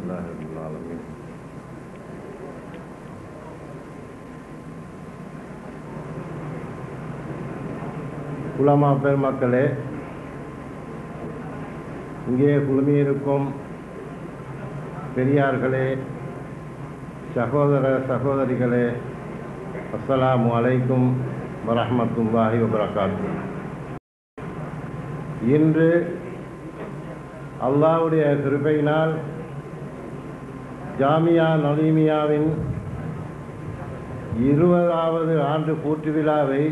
لله رب العالمين. உலமா பெருமக்களே, இங்கே குழுமியிருக்கும் பெரியார்களே, சகோதர சகோதரிகளே, அஸ்ஸலாமு அலைக்கும் வரஹ்மத்துல்லாஹி வபரகாத்துஹு. இன்று அல்லாஹ்வுடைய கிருபையினால் ஜாமியா நலீமியாவின் 20வது ஆண்டு பூர்த்தி விழாவை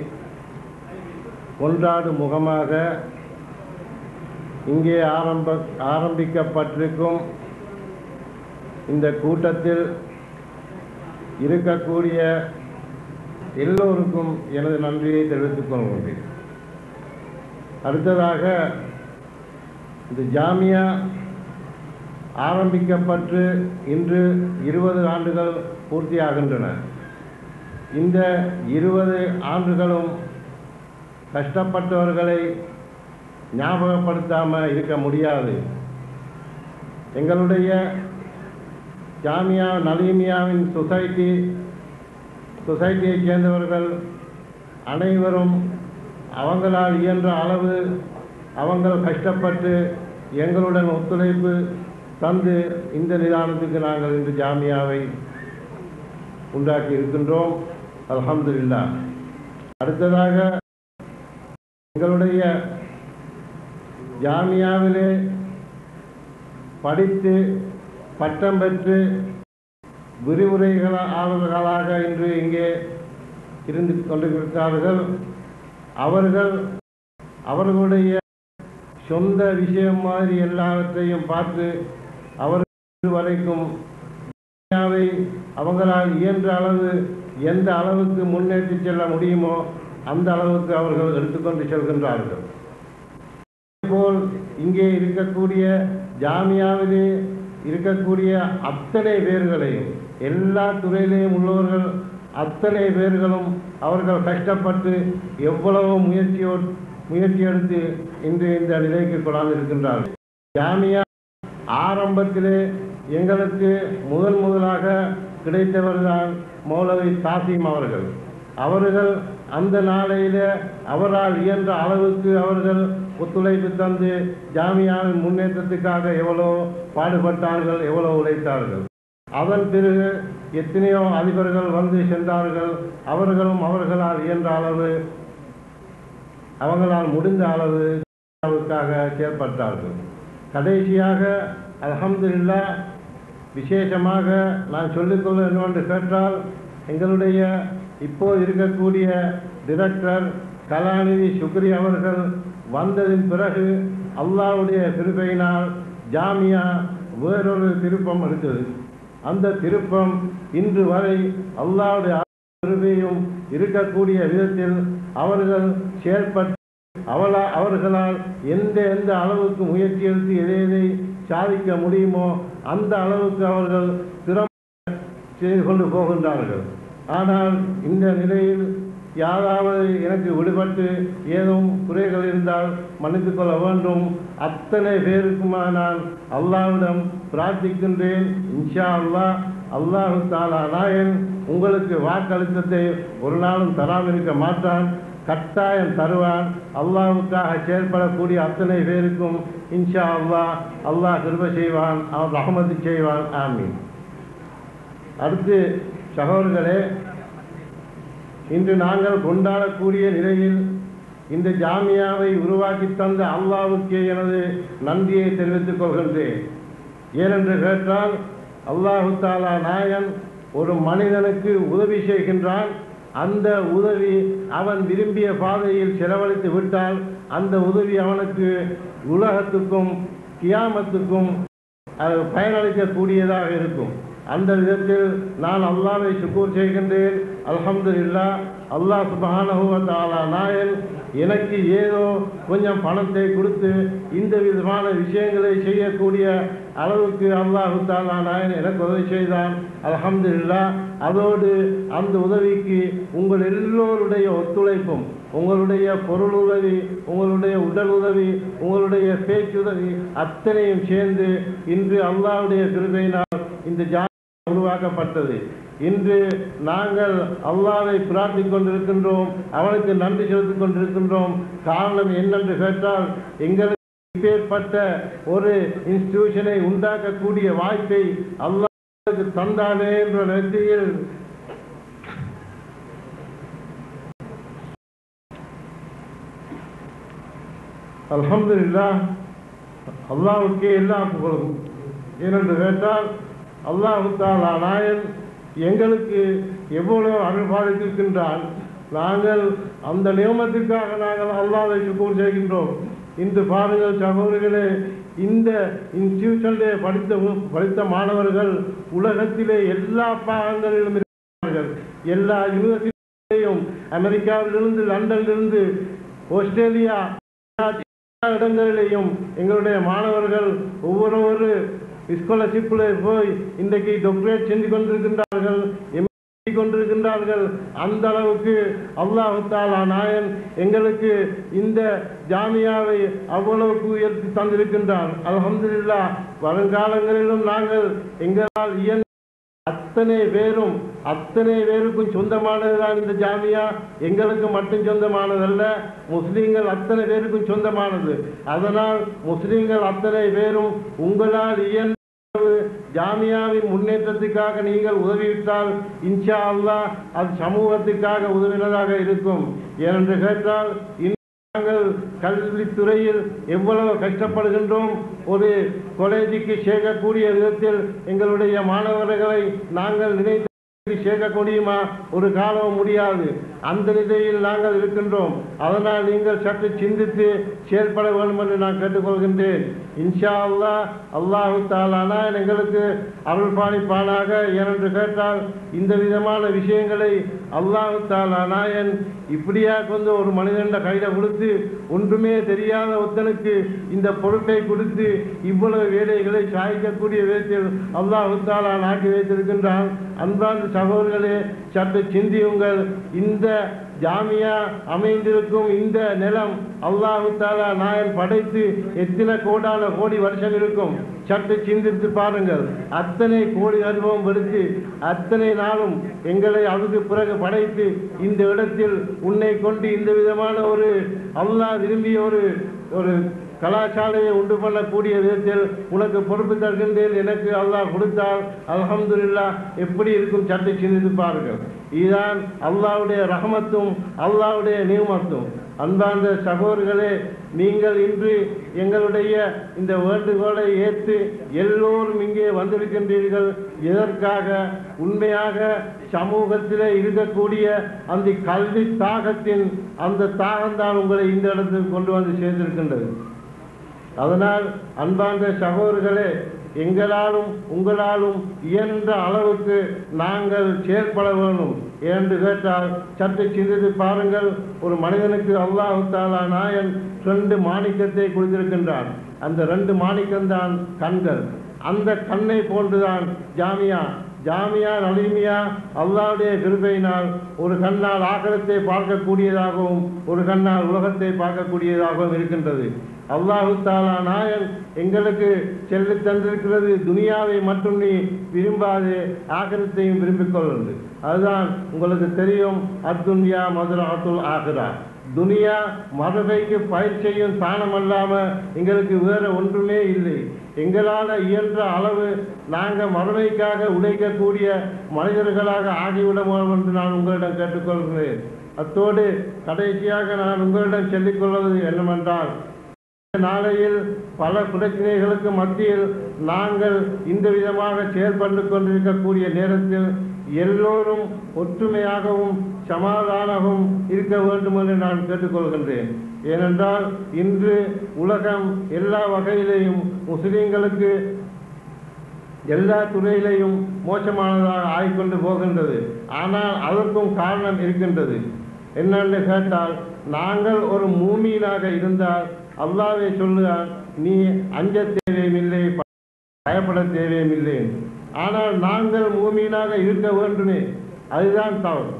கொண்டாடும் முகமாக இங்கே ஆரம்பிக்கப்பட்டிருக்கும் இந்த கூட்டத்தில் இருக்கக்கூடிய எல்லோருக்கும் எனது நன்றியை தெரிவித்துக் கொள்கின்றேன். அடுத்ததாக, இந்த ஜாமியா ஆரம்பிக்கப்பட்டு இன்று 20 ஆண்டுகள் பூர்த்தியாகின்றன. இந்த 20 ஆண்டுகளும் கஷ்டப்பட்டவர்களை ஞாபகப்படுத்தாமல் இருக்க முடியாது. எங்களுடைய ஜாமியா நலீமியாவின் சொசைட்டியைச் சேர்ந்தவர்கள் அனைவரும் அவங்களால் இயன்ற அளவு அவங்கள் கஷ்டப்பட்டு எங்களுடன் ஒத்துழைப்பு தந்து இந்த நிதானத்துக்கு நாங்கள் இன்று ஜாமியாவை உண்டாக்கி இருக்கின்றோம். அல்ஹம்துலில்லாஹ். அடுத்ததாக, எங்களுடைய ஜாமியாவிலே படித்து பட்டம் பெற்று விரிவுரைகளாளர்களாக இன்று இங்கே இருந்து கொண்டிருக்கிறார்கள். அவர்களுடைய சொந்த விஷயம் மாதிரி எல்லாவற்றையும் பார்த்து அவர்கள் வரைக்கும் ஜாமியாவை அவங்களால் இயன்ற அளவு எந்த அளவுக்கு முன்னேற்றி செல்ல முடியுமோ அந்த அளவுக்கு அவர்கள் எடுத்துக்கொண்டு செல்கின்றார்கள். அதேபோல் இங்கே இருக்கக்கூடிய ஜாமியாவிலே இருக்கக்கூடிய அத்தனை பேர்களையும், எல்லா துறையிலேயும் உள்ளவர்கள் அத்தனை பேர்களும் அவர்கள் கஷ்டப்பட்டு எவ்வளவு முயற்சி எடுத்து இன்று இந்த நிலைக்கு கொண்டாந்திருக்கின்றார்கள். ஜாமியா ஆரம்பத்திலே எங்களுக்கு முதலாக கிடைத்தவர்தான் மௌலவி காசிம் அவர்கள். அந்த நாளையில் அவரால் இயன்ற அளவுக்கு அவர்கள் ஒத்துழைப்பு தந்து ஜாமியாவின் முன்னேற்றத்துக்காக எவ்வளோ பாடுபட்டார்கள், எவ்வளோ உழைத்தார்கள். அதன் பிறகு எத்தனையோ அதிபர்கள் வந்து சென்றார்கள். அவர்களும் அவர்களால் இயன்ற அளவு, அவங்களால் முடிந்த அளவு ஜாமியாவுக்காக செயல்பட்டார்கள். கடைசியாக அல்ஹம்துலில்லாஹ், விசேஷமாக நான் சொல்லிக்கொள்ள என்னவென்று கேட்டால், எங்களுடைய இப்போது இருக்கக்கூடிய டிரெக்டர் கலாநிதி சுக்ரி அவர்கள் வந்ததின் பிறகு அல்லாஹ்வுடைய கிருபையினால் ஜாமியா வேறொரு திருப்பம் எடுத்தது. அந்த திருப்பம் இன்று வரை அல்லாஹ்வுடைய கிருபையும் இருக்கக்கூடிய விதத்தில் அவர்கள் செயல்பட்டு அவர்களால் எந்த அளவுக்கு முயற்சி எடுத்து எதை சாதிக்க முடியுமோ அந்த அளவுக்கு அவர்கள் திறமை செய்து கொண்டு போகின்றார்கள். ஆனால் இந்த நிலையில் யாராவது எனக்கு விடுபட்டு ஏதும் குறைகள் இருந்தால் மன்னித்துக் கொள்ள வேண்டும். அத்தனை பேருக்குமா நான் அல்லாஹ்விடம் பிரார்த்திக்கின்றேன். இன்ஷா அல்லாஹ், அல்லாஹு தஆலா நாயன் உங்களுக்கு வாக்களித்ததை ஒரு நாளும் தராமல் இருக்க மாட்டான், கட்டாயம் தருவான். அல்லாஹ்வுக்காக செயல்படக்கூடிய அத்தனை பேருக்கும் இன்ஷா அல்லாஹ் அல்லாஹ் கிருபை செய்வான், அவன் ரஹ்மத்து செய்வான். ஆமீன். அடுத்து சகோதரர்களே, இன்று நாங்கள் கொண்டாடக்கூடிய நிலையில் இந்த ஜாமியாவை உருவாக்கி தந்த அல்லாஹ்வுக்கே எனது நன்றியை தெரிவித்துக் கொள்கின்றேன். ஏனென்று கேட்டால், அல்லாஹு தஆலா நாயன் ஒரு மனிதனுக்கு உதவி செய்கின்றான். அந்த உதவி அவன் விரும்பிய பாதையில் செலவழித்து விட்டால் அந்த உதவி அவனுக்கு உலகத்துக்கும் கியாமத்துக்கும் பயனளிக்கக்கூடியதாக இருக்கும். அந்த விதத்தில் நான் அல்லாஹ்வை ஷுக்கூர் செய்கின்றேன். அல்ஹம்துலில்லாஹ், அல்லாஹ் சுப்ஹானஹு வ தஆலா நாயன் எனக்கு ஏதோ கொஞ்சம் பணத்தை கொடுத்து இந்த விதமான விஷயங்களை செய்யக்கூடிய அளவுக்கு அல்லாஹு தஆலா நாயன் எனக்கு உதவி செய்தான். அல்ஹம்துலில்லாஹ். அதோடு அந்த உதவிக்கு உங்கள் எல்லோருடைய ஒத்துழைப்பும், உங்களுடைய பொருள் உதவி, உங்களுடைய உடல் உதவி, உங்களுடைய பேச்சுதவி அத்தனையும் சேர்ந்து இன்று அல்லாஹ்வுடைய கிருபையினால் இந்த ஜாமியா உருவாக்கப்பட்டது. இன்று நாங்கள் அல்லாஹ்வை பிரார்த்திக் கொண்டிருக்கின்றோம், அவனுக்கு நன்றி செலுத்திக் கொண்டிருக்கின்றோம். காரணம் என்னென்று கேட்டால், எங்களுக்கு இப்பேற்பட்ட ஒரு இன்ஸ்டிடியூஷனை உண்டாக்கக்கூடிய வாய்ப்பை அல்லாஹ்வுக்கு தந்தானே என்ற நெற்றியில் அல்ஹம்துலில்லாஹ், அல்லாஹ்வுக்கே எல்லா புகழும். ஏனென்று கேட்டால், அல்லாஹ் தஆலா நாயன் எங்களுக்கு எவ்வளவு அருள் பாலித்திருக்கின்றான். நாங்கள் அந்த நியமத்திற்காக நாங்கள் அல்லாஹ்வை ஷுக்ர் செய்கின்றோம். இன்று பாருங்கள் சகோதரர்களே, இந்த இன்ஸ்டிடியூஷனிலே படித்த மாணவர்கள் உலகத்திலே எல்லா பாகங்களிலும் இருக்கிறார்கள். எல்லா யூனிவர்சிட்டியிலையும், அமெரிக்காவிலிருந்து, லண்டனிலிருந்து, ஆஸ்திரேலியா, இடங்களிலேயும் எங்களுடைய மாணவர்கள் ஒவ்வொரு ஸ்காலர்ஷிப்பில் போய் இன்றைக்கு டாக்டரேட் செஞ்சு கொண்டிருக்கின்றார்கள், கொண்டிருக்கின்றார்கள். அந்த அளவுக்கு அல்லாஹ் தஆலா நாயன் எங்களுக்கு இந்த ஜாமியாவை அவ்வளவுக்கு உயர்த்தி தந்திருக்கின்றான். அல்ஹம்துலில்லாஹ். வருங்காலங்களிலும் நாங்கள் எங்களால் அத்தனை பேருக்கும் சொந்தமானதுதான் இந்த ஜாமியா. எங்களுக்கு மட்டும் சொந்தமானதல்ல, முஸ்லீம்கள் அத்தனை பேருக்கும் சொந்தமானது. அதனால் முஸ்லீம்கள் அத்தனை பேரும் உங்களால் ஜாமியாவின் முன்னேற்றத்துக்காக நீங்கள் உதவிவிட்டால் இன்ஷா அல்லாஹ் அது சமூகத்துக்காக உதவினதாக இருக்கும். ஏனென்று கேட்டால், நாங்கள் கல்வித்துறையில் எவ்வளவு கஷ்டப்படுகின்றோம். ஒரு காலேஜுக்கு சேர்க்கக்கூடிய விதத்தில் எங்களுடைய மாணவர்களை நாங்கள் நினைத்து சேர்க்க முடியுமா? ஒரு காலம் முடியாது. அந்த நிலையில் நாங்கள் இருக்கின்றோம். அதனால் நீங்கள் சற்று சிந்தித்து செயல்பட வேண்டும் என்று நான் கேட்டுக்கொள்கின்றேன். இன்ஷா அல்லாஹ், அல்லாஹு தஆலா எங்களுக்கு அருள் பாலிப்பானாக. ஏனென்று கேட்டால், இந்த விதமான விஷயங்களை அல்லாஹு தஆலா நாயன் இப்படியா கொண்டு ஒரு மனிதன் கையில் கொடுத்து, ஒன்றுமே தெரியாத ஒருத்தனுக்கு இந்த பொறுப்பை கொடுத்து இவ்வளவு வேலைகளை சாய்க்கக்கூடிய விதத்தில் அல்லாஹு தஆலா நாட்டி வைத்திருக்கின்றான். அன்பார்ந்த சகோதரர்களே, சற்று சிந்தியுங்கள். இந்த ஜாமியா அமைந்திருக்கும் இந்த நிலம் அல்லாஹு தஆலா நாயன் படைத்து எத்தனை கோடி வருஷம் இருக்கும்? சற்று சிந்தித்து பாருங்கள். அத்தனை கோடி அனுபவம் எடுத்து அத்தனை நாளும் எங்களை அதுக்கு பிறகு படைத்து இந்த இடத்தில் உன்னை கொண்டு இந்த விதமான ஒரு அல்லாஹ் விரும்பிய ஒரு கலாச்சாரையை உண்டு பண்ணக்கூடிய விதத்தில் உனக்கு பொறுப்பு தருகின்றேன், எனக்கு அல்லாஹ் கொடுத்தால் அல்ஹம்துலில்லாஹ் எப்படி இருக்கும்? சற்று சிந்தித்து பாருங்கள். இதுதான் அல்லாஹ்வுடைய ரஹமத்தும் அல்லாஹ்வுடைய நியமத்தும். அன்பார்ந்த சகோதரர்களே, நீங்கள் இன்று எங்களுடைய இந்த வேண்டுகோளை ஏற்று எல்லோரும் இங்கே வந்திருக்கின்றீர்கள். எதற்காக? உண்மையாக சமூகத்திலே இருக்கக்கூடிய அந்த கல்வி தாகத்தின் அந்த தாகம்தான் உங்களை இந்த இடத்துக்கு கொண்டு வந்து சேர்ந்திருக்கின்றது. அதனால் அன்பார்ந்த சகோதரர்களே, எங்களாலும் உங்களாலும் இயன்ற அளவுக்கு நாங்கள் செயல்பட வேண்டும். என்று கேட்டால் சற்று சிந்தித்து பாருங்கள். ஒரு மனிதனுக்கு அல்லாஹ் தஆலா நாயன் 2 மாணிக்கத்தை கொடுத்திருக்கின்றான். அந்த 2 மாணிக்கம்தான் கண்கள். அந்த கண்ணை போன்றுதான் ஜாமியா நலிமியா அல்லாஹ்வுடைய கிருபையினால் ஒரு கண்ணால் ஆகிரத்தை பார்க்கக்கூடியதாகவும் ஒரு கண்ணால் உலகத்தை பார்க்கக்கூடியதாகவும் இருக்கின்றது. அல்லாஹ் தஆலா நாயன் எங்களுக்கு செல்வி தந்திருக்கிறது, துனியாவை மட்டும் நீ விரும்பாது ஆகிரத்தையும் விரும்பிக் கொள்ளுங்கள். அதுதான் உங்களுக்கு தெரியும், அத்துன்யா மதுரஅத்துல் ஆகிரா. துனியா மறுமைக்கு பயிர் செய்யும் தானம் அல்லாமல் எங்களுக்கு வேறு ஒன்றுமே இல்லை. எங்களால் இயன்ற அளவு நாங்கள் மறுமைக்காக உழைக்கக்கூடிய மனிதர்களாக ஆகிவிட வேண்டும் என்று நான் உங்களிடம் கேட்டுக்கொள்கிறேன். அத்தோடு கடைசியாக நான் உங்களிடம் சொல்லிக்கொள்வது என்னவென்றால், நாளையில் பல பிரச்சனைகளுக்கு மத்தியில் நாங்கள் இந்த விதமாக செயல்பட்டு கொண்டிருக்கக்கூடிய நேரத்தில் எல்லோரும் ஒற்றுமையாகவும் சமாதானமும் இருக்க வேண்டும் என்று நான் கேட்டுக்கொள்கின்றேன். ஏனென்றால் இன்று உலகம் எல்லா வகையிலேயும் முஸ்லிம்களுக்கு எல்லா துறையிலையும் மோசமானதாக ஆகிக்கொண்டு போகின்றது. ஆனால் அதற்கும் காரணம் இருக்கின்றது. என்னென்று கேட்டால், நாங்கள் ஒரு மூமீனாக இருந்தால் அல்லாஹ்வே சொல்லுகிறான், நீ அஞ்ச தேவையில்லை, பயப்பட தேவையில்லை. ஆனால் நாங்கள் மூமீனாக இருக்க வேண்டுமே, அதுதான் தவறு.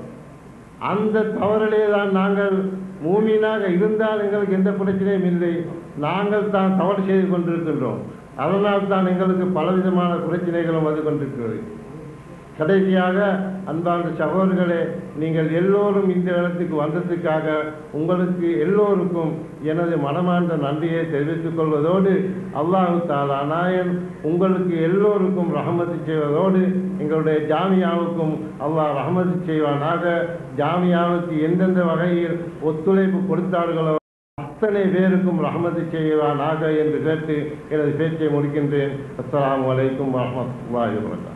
அந்த தவறிலே தான் நாங்கள் மூமீனாக இருந்தால் எங்களுக்கு எந்த பிரச்சனையும் இல்லை. நாங்கள் தான் தவறு செய்து கொண்டிருக்கின்றோம். அதனால் தான் எங்களுக்கு பலவிதமான பிரச்சனைகளும் வந்து கொண்டிருக்கிறது. கடைசியாக அன்பார்ந்த சகோதரர்களே, நீங்கள் எல்லோரும் இந்த இடத்துக்கு வந்ததுக்காக உங்களுக்கு எல்லோருக்கும் எனது மனமார்ந்த நன்றியை தெரிவித்துக் கொள்வதோடு அல்லாஹு தஆலா நாயன் உங்களுக்கு எல்லோருக்கும் ரஹமத்து செய்வதோடு எங்களுடைய ஜாமியாவுக்கும் அல்லாஹ் ரஹமத்து செய்வானாக. ஜாமியாவுக்கு எந்தெந்த வகையில் ஒத்துழைப்பு கொடுத்தார்களோ அத்தனை பேருக்கும் ரஹமத்து செய்வானாக என்று கேட்டு எனது பேச்சை முடிக்கின்றேன். அஸ்ஸலாமு அலைக்கும் வரஹ்மத்துல்லாஹி வபரகாத்துஹு.